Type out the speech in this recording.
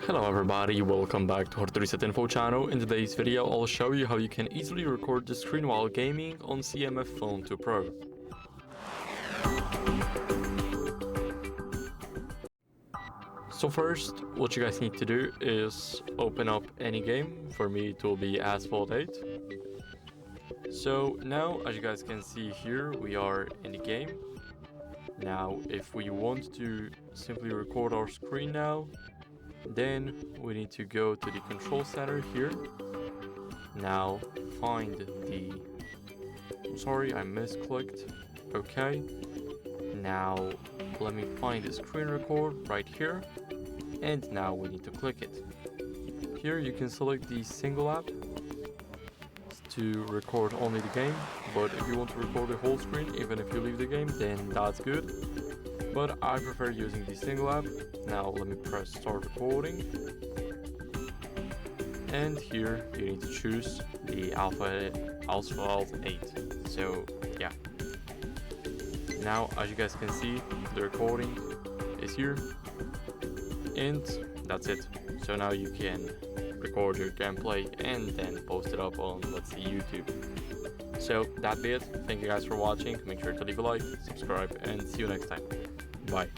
Hello everybody, welcome back to HardReset.Info channel. In today's video, I'll show you how you can easily record the screen while gaming on CMF Phone 2 Pro. So first, what you guys need to do is open up any game. For me, it will be Asphalt 8. So now, as you guys can see here, we are in the game. Now, if we want to simply record our screen now, then we need to go to the control center here. Now find I misclicked. Okay. Now let me find the screen record right here. And now we need to click it. Here you can select the single app to record only the game. But if you want to record the whole screen, even if you leave the game, then that's good. But I prefer using the single app. Now let me press start recording. And here you need to choose the Asphalt 8. So yeah. Now as you guys can see, the recording is here. And that's it. So now you can record your gameplay and then post it up on, let's say, YouTube. So that'd be it. Thank you guys for watching. Make sure to leave a like, subscribe, and see you next time. Bye.